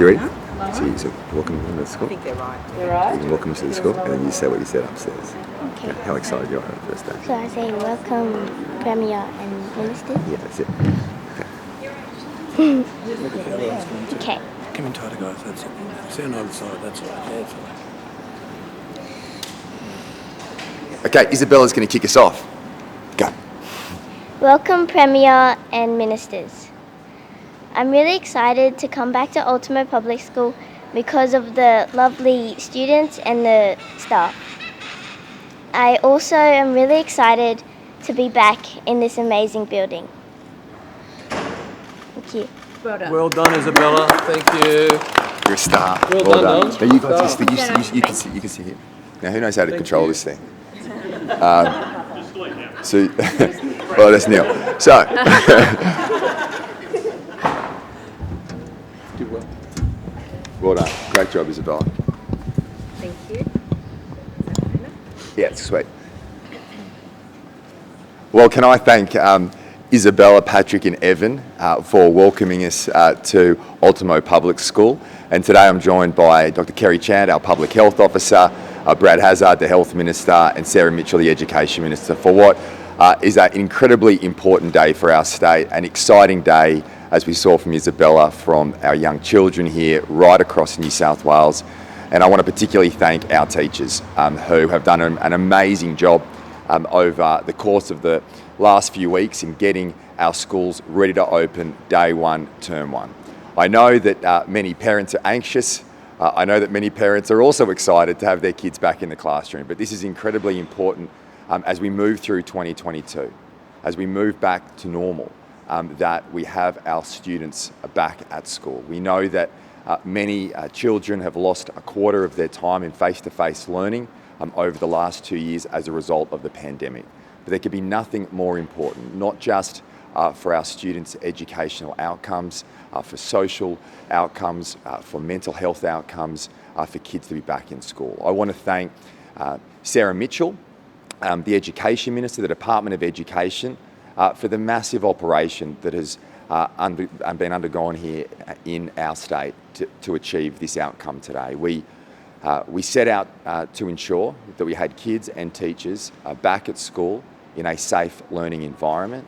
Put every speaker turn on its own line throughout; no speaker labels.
you ready? So welcome to the school.
I think they're right.
You're right.
Welcome to the school, and then you say what you said upstairs.
Okay.
How excited you are on the first day?
So I say welcome, Premier and Minister.
Yeah, that's it.
Okay.
Come in tighter, guys. That's it. See on either side. That's all right. Yeah, that's all right.
Okay, Isabella's going to kick us off. Go.
Welcome, Premier and Ministers. I'm really excited to come back to Ultimo Public School because of the lovely students and the staff. I also am really excited to be back in this amazing building. Thank you.
Well done.
Well done, Isabella. Thank you.
You're a star.
Well done, Dom.
Now you guys, you can see here. Now who knows how to control this thing? So, well, that's Neil. So,
Did well.
well done. Great job, Isabella.
Thank you.
Yeah, it's sweet. Well, can I thank Isabella, Patrick and Evan for welcoming us to Ultimo Public School. And today I'm joined by Dr. Kerry Chant, our Public Health Officer, Brad Hazzard, the Health Minister, and Sarah Mitchell, the Education Minister, for what is an incredibly important day for our state, an exciting day, as we saw from Isabella, from our young children here right across New South Wales. And I want to particularly thank our teachers who have done an amazing job over the course of the last few weeks in getting our schools ready to open day one, term one. I know that many parents are anxious. I know that many parents are also excited to have their kids back in the classroom, but this is incredibly important as we move through 2022, as we move back to normal, that we have our students back at school. We know that many children have lost a quarter of their time in face-to-face learning over the last 2 years as a result of the pandemic. But there could be nothing more important, not just for our students' educational outcomes, for social outcomes, for mental health outcomes, for kids to be back in school. I want to thank Sarah Mitchell, the Education Minister, the Department of Education, for the massive operation that has been undergone here in our state to achieve this outcome today. We set out to ensure that we had kids and teachers back at school in a safe learning environment.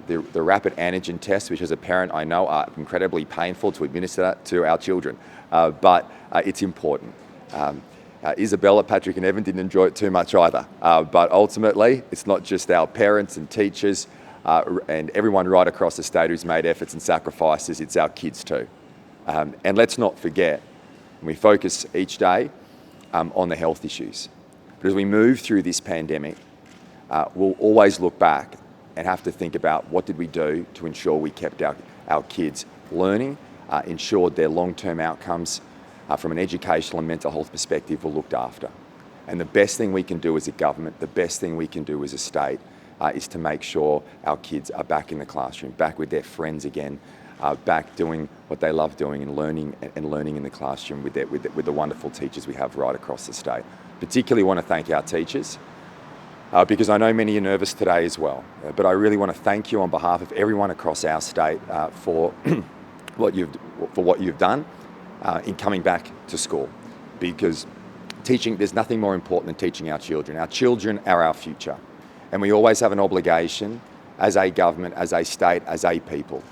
The rapid antigen tests, which as a parent I know are incredibly painful to administer to our children, but it's important. Isabella, Patrick and Evan didn't enjoy it too much either, but ultimately it's not just our parents and teachers and everyone right across the state who's made efforts and sacrifices, it's our kids too. And let's not forget, we focus each day on the health issues. But as we move through this pandemic, we'll always look back and have to think about what did we do to ensure we kept our kids learning, ensured their long-term outcomes from an educational and mental health perspective were looked after. And the best thing we can do as a government, the best thing we can do as a state is to make sure our kids are back in the classroom, back with their friends again, back doing what they love doing and learning in the classroom with the wonderful teachers we have right across the state. Particularly want to thank our teachers because I know many are nervous today as well. But I really want to thank you on behalf of everyone across our state for what you've done in coming back to school. Because teaching, there's nothing more important than teaching our children. Our children are our future. And we always have an obligation as a government, as a state, as a people,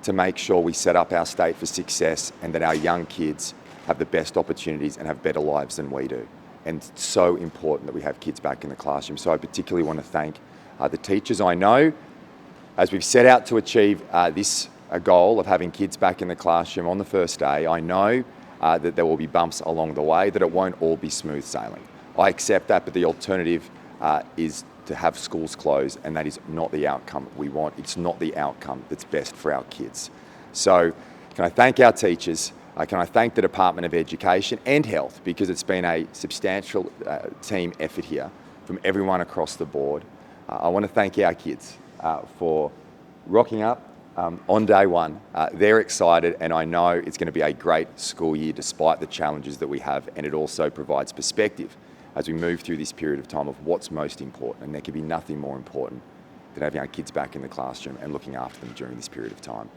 to make sure we set up our state for success and that our young kids have the best opportunities and have better lives than we do. And it's so important that we have kids back in the classroom. So I particularly want to thank the teachers. I know as we've set out to achieve this goal of having kids back in the classroom on the first day, I know that there will be bumps along the way, that it won't all be smooth sailing. I accept that, but the alternative is to have schools closed, and that is not the outcome we want. It's not the outcome that's best for our kids. So can I thank our teachers? Can I thank the Department of Education and Health, because it's been a substantial team effort here from everyone across the board. I want to thank our kids for rocking up on day one. They're excited, and I know it's going to be a great school year despite the challenges that we have, and it also provides perspective as we move through this period of time of what's most important. And there can be nothing more important than having our kids back in the classroom and looking after them during this period of time.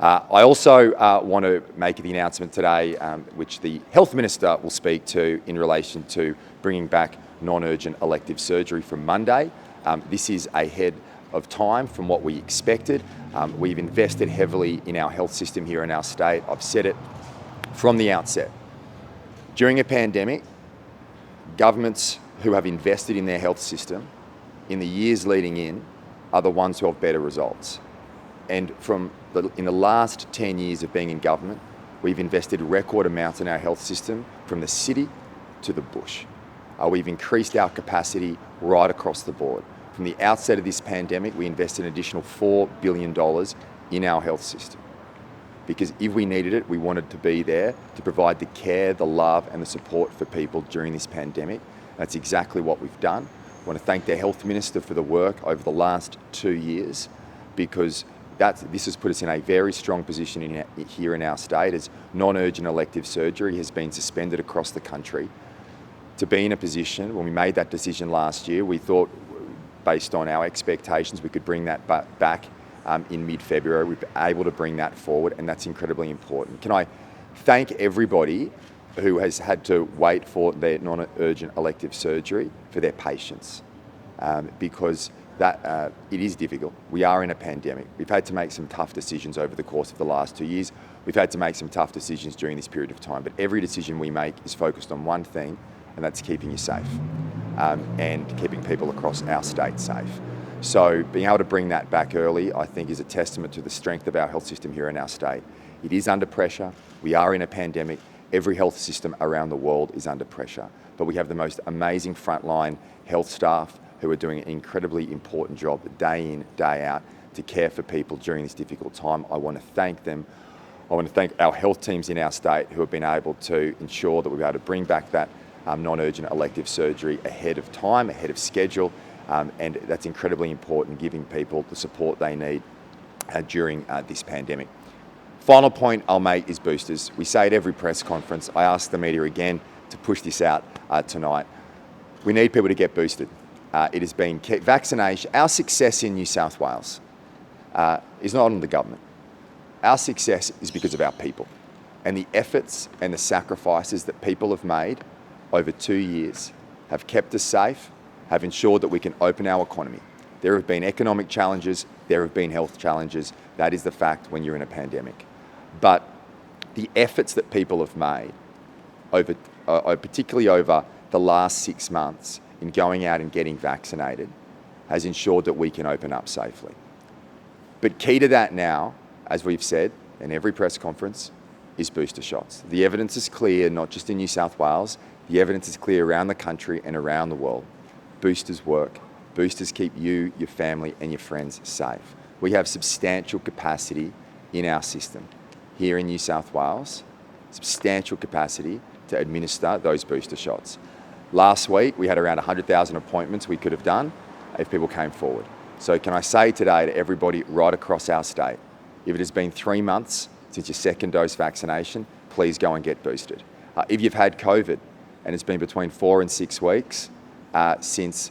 I also want to make the announcement today, which the Health Minister will speak to in relation to bringing back non-urgent elective surgery from Monday. This is ahead of time from what we expected. We've invested heavily in our health system here in our state. I've said it from the outset. During a pandemic, governments who have invested in their health system in the years leading in are the ones who have better results. And in the last 10 years of being in government, we've invested record amounts in our health system from the city to the bush. We've increased our capacity right across the board. From the outset of this pandemic, we invested an additional $4 billion in our health system. Because if we needed it, we wanted to be there to provide the care, the love and the support for people during this pandemic. That's exactly what we've done. I want to thank the Health Minister for the work over the last 2 years, because this has put us in a very strong position here in our state as non-urgent elective surgery has been suspended across the country. To be in a position, when we made that decision last year, we thought, based on our expectations, we could bring that back in mid-February. We've been able to bring that forward, and that's incredibly important. Can I thank everybody who has had to wait for their non-urgent elective surgery for their patience, because it is difficult. We are in a pandemic. We've had to make some tough decisions over the course of the last 2 years. We've had to make some tough decisions during this period of time, but every decision we make is focused on one thing, and that's keeping you safe and keeping people across our state safe. So being able to bring that back early, I think, is a testament to the strength of our health system here in our state. It is under pressure. We are in a pandemic. Every health system around the world is under pressure, but we have the most amazing frontline health staff who are doing an incredibly important job day in, day out to care for people during this difficult time. I want to thank them. I want to thank our health teams in our state who have been able to ensure that we're able to bring back that non-urgent elective surgery ahead of time, ahead of schedule, and that's incredibly important, giving people the support they need during this pandemic. Final point I'll make is boosters. We say at every press conference, I ask the media again to push this out tonight. We need people to get boosted. It has been vaccination. Our success in New South Wales is not on the government. Our success is because of our people and the efforts and the sacrifices that people have made over 2 years have kept us safe, have ensured that we can open our economy. There have been economic challenges, there have been health challenges. That is the fact when you're in a pandemic. But the efforts that people have made, particularly over the last 6 months in going out and getting vaccinated, has ensured that we can open up safely. But key to that now, as we've said in every press conference, is booster shots. The evidence is clear, not just in New South Wales, the evidence is clear around the country and around the world. Boosters work. Boosters keep you, your family and your friends safe. We have substantial capacity in our system here in New South Wales, substantial capacity to administer those booster shots. Last week, we had around 100,000 appointments we could have done if people came forward. So can I say today to everybody right across our state, if it has been 3 months since your second dose vaccination, please go and get boosted. If you've had COVID and it's been between 4 and 6 weeks since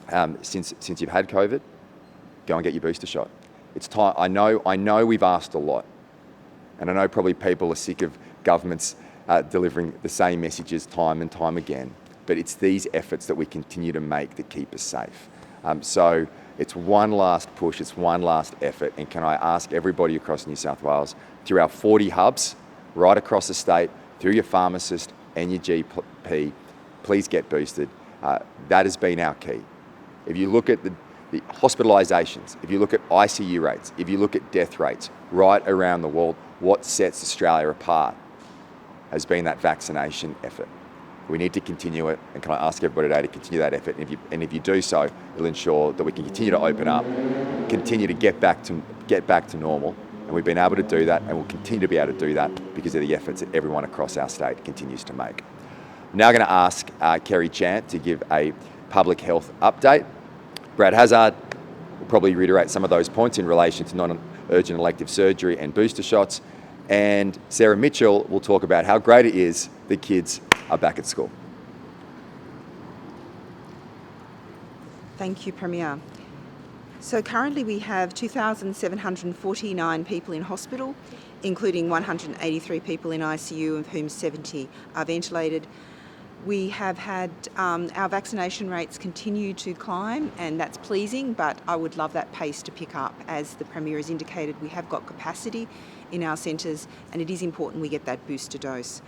you've had COVID, go and get your booster shot. It's time. I know we've asked a lot, and I know probably people are sick of governments delivering the same messages time and time again, but it's these efforts that we continue to make that keep us safe. So it's one last push, it's one last effort, and can I ask everybody across New South Wales, through our 40 hubs, right across the state, through your pharmacist and your GP, please get boosted. That has been our key. If you look at the hospitalisations, if you look at ICU rates, if you look at death rates right around the world, what sets Australia apart has been that vaccination effort. We need to continue it, and can I ask everybody today to continue that effort? And if you do so, it'll ensure that we can continue to open up, continue to get back to normal, and we've been able to do that, and we'll continue to be able to do that because of the efforts that everyone across our state continues to make. I'm now going to ask Kerry Chant to give a public health update. Brad Hazzard will probably reiterate some of those points in relation to non-urgent elective surgery and booster shots. And Sarah Mitchell will talk about how great it is that kids are back at school.
Thank you, Premier. So currently we have 2,749 people in hospital, including 183 people in ICU, of whom 70 are ventilated. We have had our vaccination rates continue to climb, and that's pleasing, but I would love that pace to pick up. As the Premier has indicated, we have got capacity in our centres, and it is important we get that booster dose.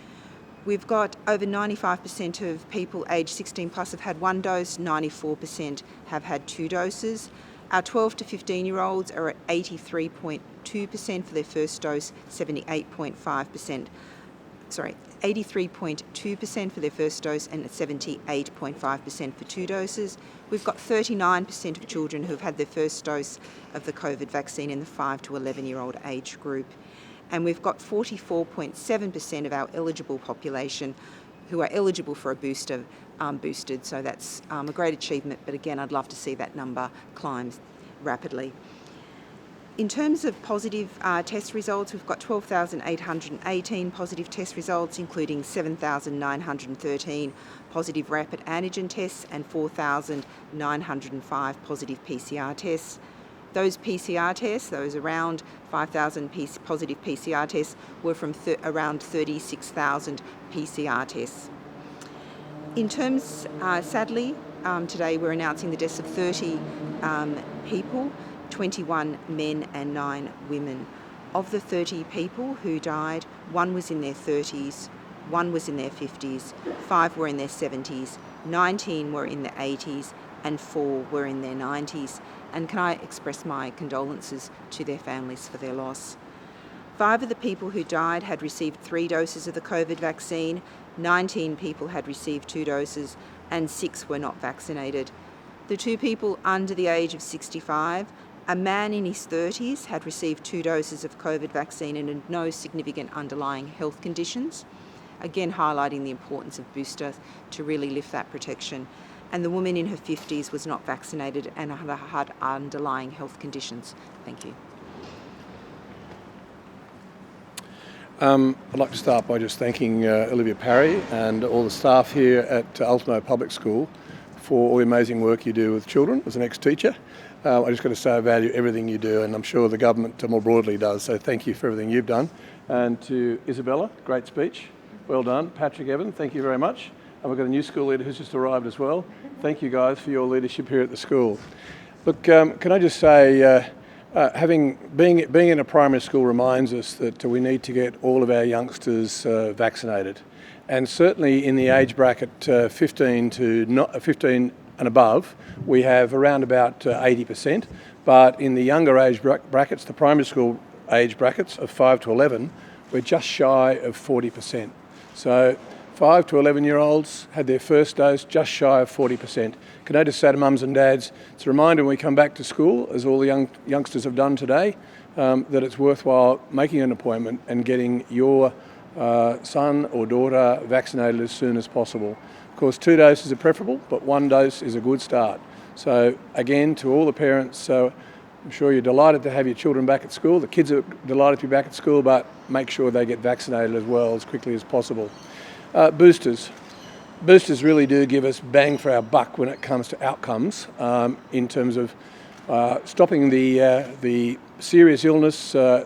We've got over 95% of people aged 16 plus have had one dose, 94% have had two doses. Our 12 to 15-year-olds are at 83.2% for their first dose, 83.2% for their first dose and 78.5% for two doses. We've got 39% of children who have had their first dose of the COVID vaccine in the 5 to 11-year-old age group. And we've got 44.7% of our eligible population who are eligible for a booster boosted. So that's a great achievement, but again, I'd love to see that number climb rapidly. In terms of positive test results, we've got 12,818 positive test results, including 7,913 positive rapid antigen tests and 4,905 positive PCR tests. Those PCR tests, those around 5,000 positive PCR tests, were from around 36,000 PCR tests. In terms, sadly, today we're announcing the deaths of 30 people, 21 men and 9 women. Of the 30 people who died, 1 was in their 30s, 1 was in their 50s, 5 were in their 70s, 19 were in their 80s, and 4 were in their 90s. And can I express my condolences to their families for their loss. 5 of the people who died had received 3 doses of the COVID vaccine, 19 people had received 2 doses, and 6 were not vaccinated. The 2 people under the age of 65, a man in his 30s had received 2 doses of COVID vaccine and had no significant underlying health conditions, again highlighting the importance of boosters to really lift that protection. And the woman in her 50s was not vaccinated and had underlying health conditions. Thank you.
I'd like to start by just thanking Olivia Parry and all the staff here at Ultimo Public School for all the amazing work you do with children as an ex-teacher. I just got to say I value everything you do, and I'm sure the government more broadly does, so thank you for everything you've done. And to Isabella, great speech, well done. Patrick, Evan, thank you very much. And we've got a new school leader who's just arrived as well. Thank you guys for your leadership here at the school. Look, can I just say, being in a primary school reminds us that we need to get all of our youngsters vaccinated. And certainly in the age bracket 15 and above, we have around about 80%. But in the younger age brackets, the primary school age brackets of 5 to 11, we're just shy of 40%. So 5 to 11-year-olds had their first dose, just shy of 40%. Can I just say to mums and dads, it's a reminder when we come back to school, as all the youngsters have done today, that it's worthwhile making an appointment and getting your son or daughter vaccinated as soon as possible. Of course, 2 doses are preferable, but 1 dose is a good start. So again, to all the parents, I'm sure you're delighted to have your children back at school. The kids are delighted to be back at school, but make sure they get vaccinated as well as quickly as possible. Boosters. Boosters really do give us bang for our buck when it comes to outcomes in terms of stopping the serious illness,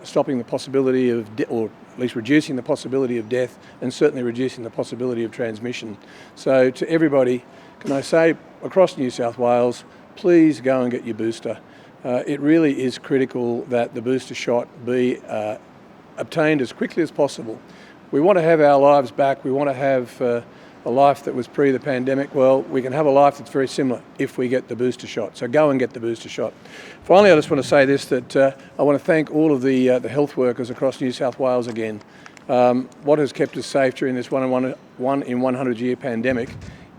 stopping the possibility of, or at least reducing the possibility of death, and certainly reducing the possibility of transmission. So to everybody, can I say across New South Wales, please go and get your booster. It really is critical that the booster shot be obtained as quickly as possible. We want to have our lives back. We want to have a life that was pre the pandemic. Well, we can have a life that's very similar if we get the booster shot. So go and get the booster shot. Finally, I just want to say this, that I want to thank all of the health workers across New South Wales again. What has kept us safe during this 1 in 100 year pandemic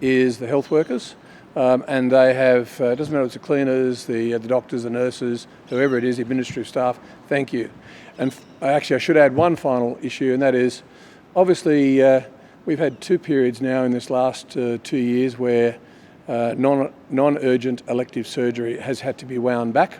is the health workers. And they have, it doesn't matter if it's the cleaners, the doctors, the nurses, whoever it is, the administrative staff, thank you. And actually I should add one final issue, and that is, obviously we've had 2 periods now in this last 2 years where non-urgent elective surgery has had to be wound back.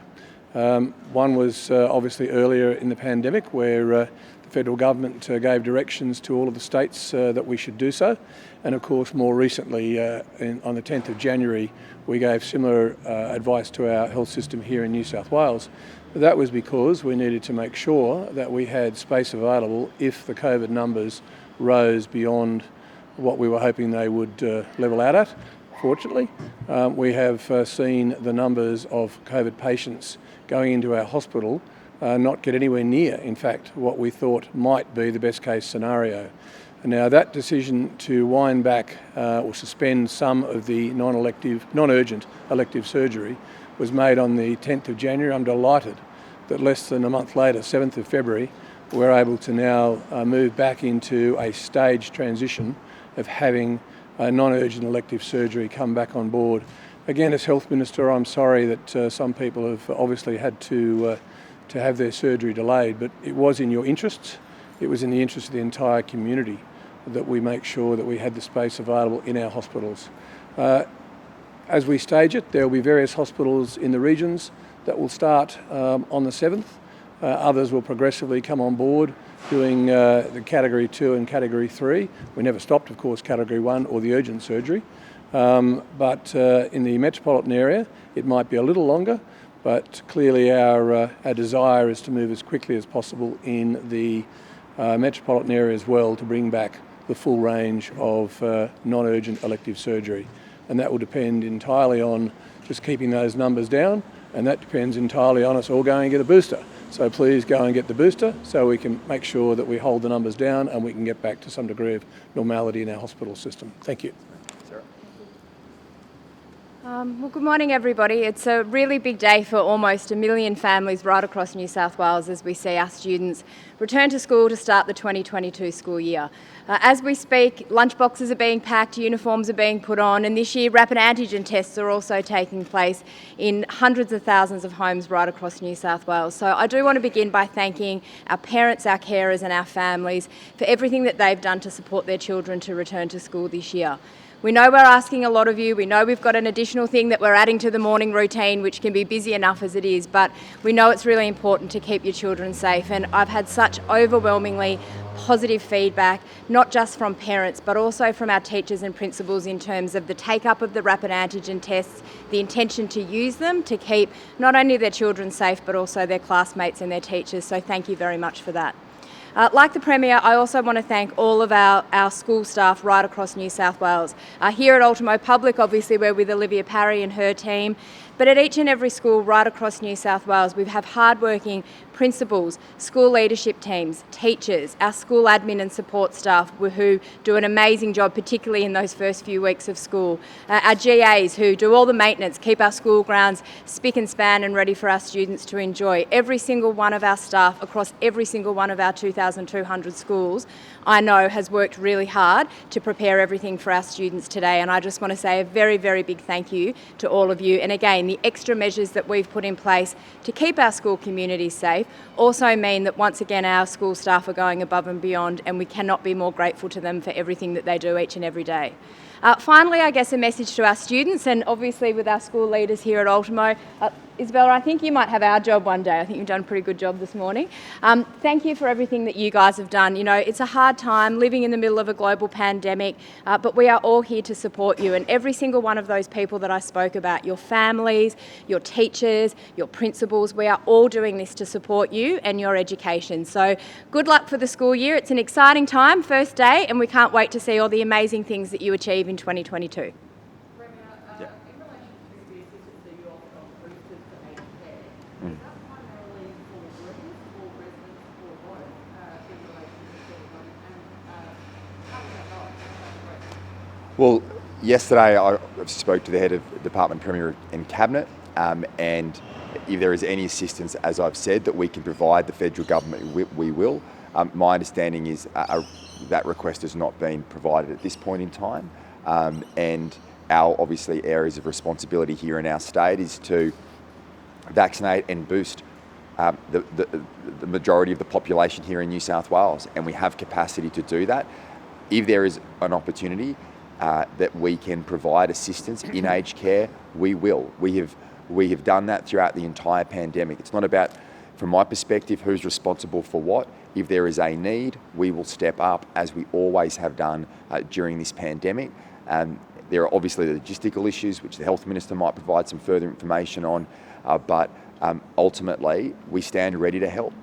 One was obviously earlier in the pandemic where The federal government gave directions to all of the states that we should do so. And of course, more recently, on the 10th of January, we gave similar advice to our health system here in New South Wales. That was because we needed to make sure that we had space available if the COVID numbers rose beyond what we were hoping they would level out at. Fortunately, we have seen the numbers of COVID patients going into our hospital not get anywhere near, in fact, what we thought might be the best case scenario. Now, that decision to wind back or suspend some of the non-urgent elective surgery was made on the 10th of January. I'm delighted that less than a month later, 7th of February, we're able to now move back into a staged transition of having non-urgent elective surgery come back on board. Again, as Health Minister, I'm sorry that some people have obviously had to have their surgery delayed, but it was in your interests. It was in the interest of the entire community that we make sure that we had the space available in our hospitals. As we stage it, there will be various hospitals in the regions that will start on the 7th. Others will progressively come on board doing the Category 2 and Category 3. We never stopped, of course, Category 1 or the urgent surgery. But in the metropolitan area, it might be a little longer, but clearly our desire is to move as quickly as possible in the metropolitan area as well to bring back the full range of non-urgent elective surgery. And that will depend entirely on just keeping those numbers down, and that depends entirely on us all going and get a booster. So please go and get the booster so we can make sure that we hold the numbers down and we can get back to some degree of normality in our hospital system. Thank you.
Well, good morning, everybody. It's a really big day for almost 1 million families right across New South Wales as we see our students return to school to start the 2022 school year. As we speak, lunchboxes are being packed, uniforms are being put on, and this year rapid antigen tests are also taking place in hundreds of thousands of homes right across New South Wales. So I do want to begin by thanking our parents, our carers and our families for everything that they've done to support their children to return to school this year. We know we're asking a lot of you. We know we've got an additional thing that we're adding to the morning routine, which can be busy enough as it is, but we know it's really important to keep your children safe. And I've had such overwhelmingly positive feedback, not just from parents, but also from our teachers and principals in terms of the take-up of the rapid antigen tests, the intention to use them to keep not only their children safe, but also their classmates and their teachers. So thank you very much for that. Like the Premier, I also want to thank all of our school staff right across New South Wales. Here at Ultimo Public, obviously we're with Olivia Parry and her team, but at each and every school right across New South Wales, we have hardworking principals, school leadership teams, teachers, our school admin and support staff who do an amazing job, particularly in those first few weeks of school. Our GAs who do all the maintenance, keep our school grounds spick and span and ready for our students to enjoy. Every single one of our staff across every single one of our 2,200 schools, I know has worked really hard to prepare everything for our students today, and I just want to say a very, very big thank you to all of you. And again, the extra measures that we've put in place to keep our school communities safe also mean that once again our school staff are going above and beyond, and we cannot be more grateful to them for everything that they do each and every day. Finally, I guess a message to our students, and obviously with our school leaders here at Ultimo. Isabella, I think you might have our job one day. I think you've done a pretty good job this morning. Thank you for everything that you guys have done. You know, it's a hard time living in the middle of a global pandemic, but we are all here to support you. And every single one of those people that I spoke about, your families, your teachers, your principals, we are all doing this to support you and your education. So good luck for the school year. It's an exciting time, first day, and we can't wait to see all the amazing things that you achieve in 2022.
Well, yesterday I spoke to the head of Department, Premier and Cabinet, and if there is any assistance, as I've said, that we can provide the federal government, we will. My understanding is that request has not been provided at this point in time, and our obviously areas of responsibility here in our state is to vaccinate and boost the majority of the population here in New South Wales, and we have capacity to do that. If there is an opportunity that we can provide assistance in aged care, we will. We have done that throughout the entire pandemic. It's not about From my perspective, who's responsible for what? If there is a need, we will step up as we always have done during this pandemic. There are obviously the logistical issues, which the Health Minister might provide some further information on, but ultimately we stand ready to help.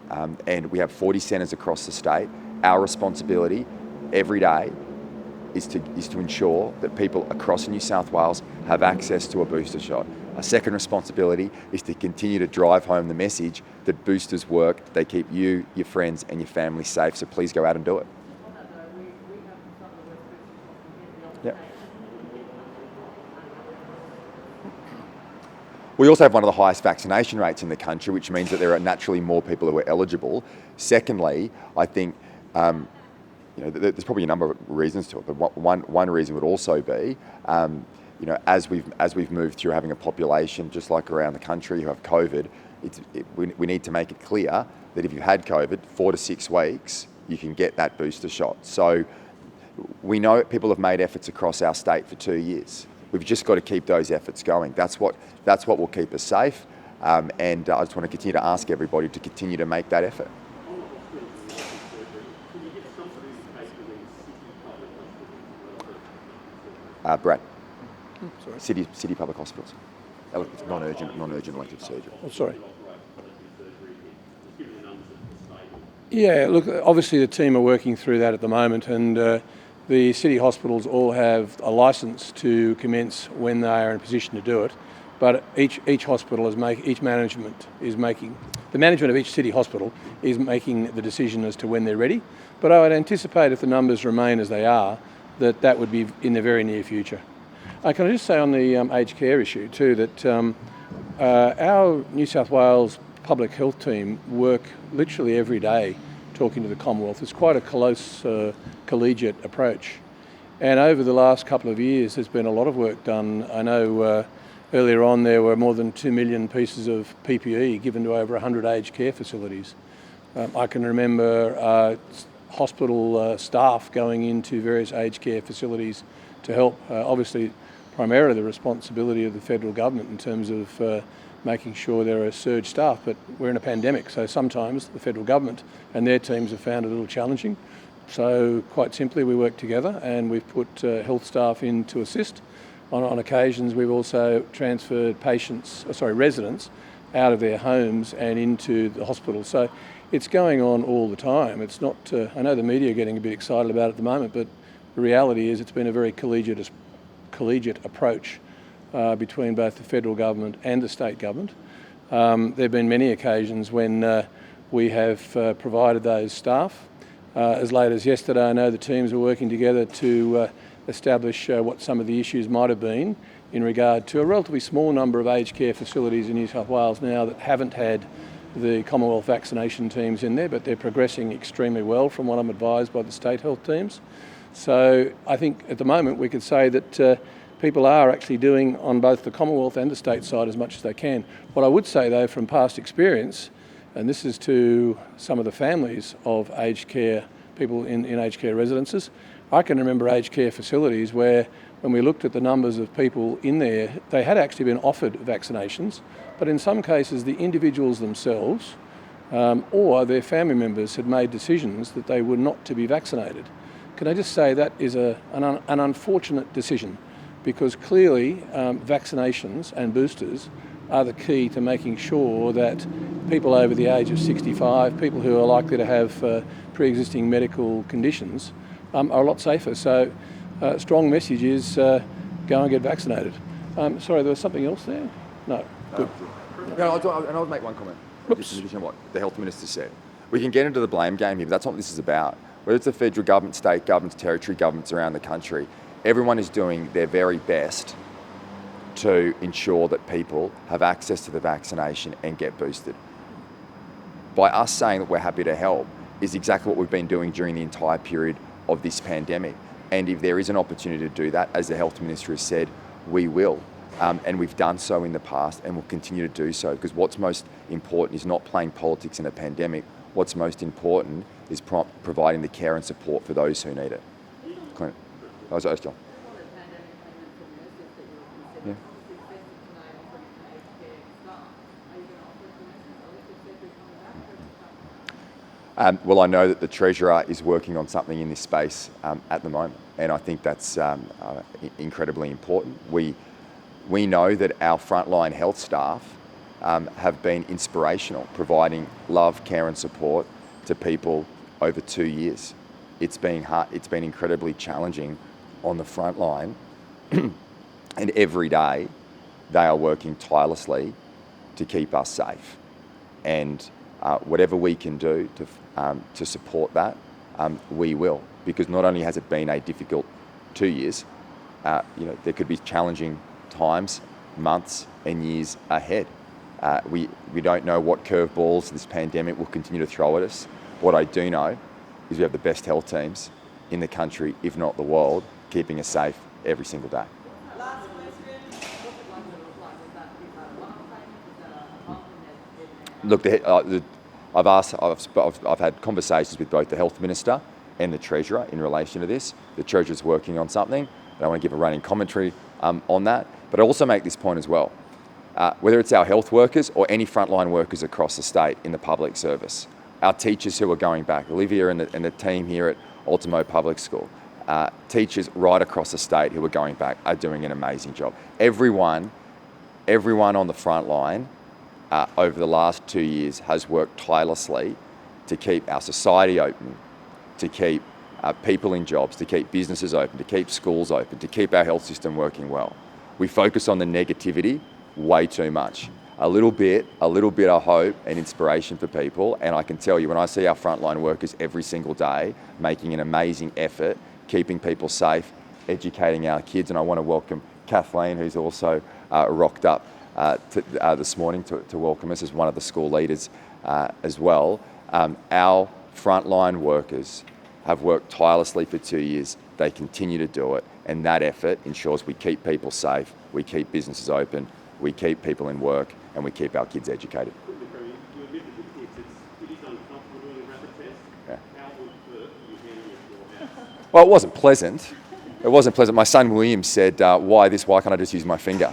And we have 40 centres across the state. Our responsibility every day is to ensure that people across New South Wales have access to a booster shot. A second responsibility is to continue to drive home the message that boosters work, they keep you, your friends and your family safe, so please go out and do it. Yep. We also have one of the highest vaccination rates in the country, which means that there are naturally more people who are eligible. Secondly, I think there's probably a number of reasons to it, but one reason would also be as we've moved through having a population just like around the country who have COVID, we need to make it clear that if you've had COVID, 4 to 6 weeks, you can get that booster shot. So we know people have made efforts across our state for 2 years. We've just got to keep those efforts going. That's what will keep us safe. And I just want to continue to ask everybody to continue to make that effort. Brad.
Sorry.
City public hospitals. Non-urgent elective surgery.
Oh, sorry. Yeah, look, obviously the team are working through that at the moment, and the city hospitals all have a licence to commence when they are in a position to do it. But each hospital each management is making, the management of each city hospital is making the decision as to when they're ready. But I would anticipate if the numbers remain as they are, that would be in the very near future. Can I just say on the aged care issue too that our New South Wales public health team work literally every day talking to the Commonwealth. It's quite a close collegiate approach. And over the last couple of years there's been a lot of work done. I know earlier on there were more than 2 million pieces of PPE given to over 100 aged care facilities. I can remember hospital staff going into various aged care facilities to help. Obviously, primarily the responsibility of the federal government in terms of making sure there are surge staff, but we're in a pandemic, so sometimes the federal government and their teams have found it a little challenging. So quite simply, we work together and we've put health staff in to assist. On occasions, we've also transferred residents out of their homes and into the hospital. So it's going on all the time. It's not, I know the media are getting a bit excited about it at the moment, but the reality is it's been a very collegiate approach between both the federal government and the state government. There have been many occasions when we have provided those staff. As late as yesterday, I know the teams are working together to establish what some of the issues might have been in regard to a relatively small number of aged care facilities in New South Wales now that haven't had the Commonwealth vaccination teams in there, but they're progressing extremely well from what I'm advised by the state health teams. So I think at the moment we could say that people are actually doing on both the Commonwealth and the state side as much as they can. What I would say though from past experience, and this is to some of the families of aged care, people in aged care residences, I can remember aged care facilities where when we looked at the numbers of people in there, they had actually been offered vaccinations, but in some cases the individuals themselves or their family members had made decisions that they were not to be vaccinated. Can I just say that is an unfortunate decision, because clearly vaccinations and boosters are the key to making sure that people over the age of 65, people who are likely to have pre-existing medical conditions, are a lot safer. So strong message is go and get vaccinated. Sorry, there was something else there? No, good.
I'll make one comment. Just in addition to what the Health Minister said. We can get into the blame game here, but that's not what this is about. Whether it's the federal government, state governments, territory governments around the country, everyone is doing their very best to ensure that people have access to the vaccination and get boosted. By us saying that we're happy to help is exactly what we've been doing during the entire period of this pandemic. And if there is an opportunity to do that, as the Health Minister has said, we will. And we've done so in the past and will continue to do so, because what's most important is not playing politics in a pandemic. What's most important is providing the care and support for those who need it. Clint. That was John. Yeah. Well, I know that the Treasurer is working on something in this space at the moment, and I think that's incredibly important. We know that our frontline health staff have been inspirational, providing love, care and support to people over 2 years. It's been hard, it's been incredibly challenging on the front line, and every day they are working tirelessly to keep us safe. And whatever we can do to support that, we will. Because not only has it been a difficult 2 years, there could be challenging times, months and years ahead. We don't know what curveballs this pandemic will continue to throw at us. What I do know is we have the best health teams in the country, if not the world, keeping us safe every single day. Look, I've had conversations with both the Health Minister and the Treasurer in relation to this. The Treasurer's working on something. I don't want to give a running commentary on that. But I also make this point as well. Whether it's our health workers or any frontline workers across the state in the public service, our teachers who are going back, Olivia and the team here at Ultimo Public School, teachers right across the state who are going back are doing an amazing job. Everyone on the front line over the last 2 years has worked tirelessly to keep our society open, to keep people in jobs, to keep businesses open, to keep schools open, to keep our health system working well. We focus on the negativity way too much. A little bit of hope and inspiration for people, and I can tell you when I see our frontline workers every single day making an amazing effort, keeping people safe, educating our kids, and I want to welcome Kathleen, who's also rocked up this morning to welcome us as one of the school leaders as well. Our frontline workers have worked tirelessly for 2 years. They continue to do it, and that effort ensures we keep people safe, we keep businesses open, we keep people in work, and we keep our kids educated. Yeah. Well, it wasn't pleasant. It wasn't pleasant. My son William said, why can't I just use my finger?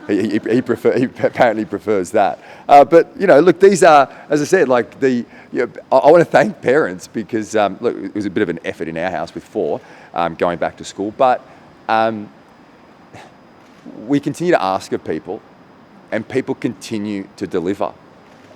He apparently prefers that. But, look, these are, as I said, I want to thank parents because, look, it was a bit of an effort in our house with 4 going back to school. But we continue to ask of people, and people continue to deliver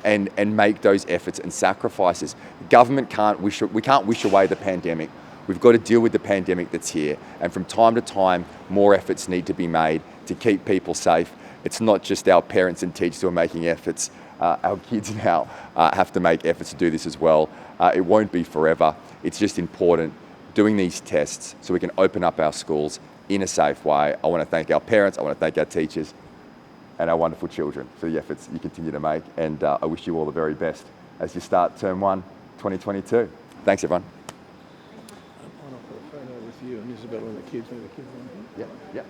and make those efforts and sacrifices. Government we can't wish away the pandemic. We've got to deal with the pandemic that's here. And from time to time, more efforts need to be made to keep people safe. It's not just our parents and teachers who are making efforts. Our kids now have to make efforts to do this as well. It won't be forever. It's just important doing these tests so we can open up our schools in a safe way. I want to thank our parents, I want to thank our teachers and our wonderful children for the efforts you continue to make. And I wish you all the very best as you start Term 1, 2022. Thanks, everyone.
You and Isabella and the kids, maybe the kids on here.
Yeah.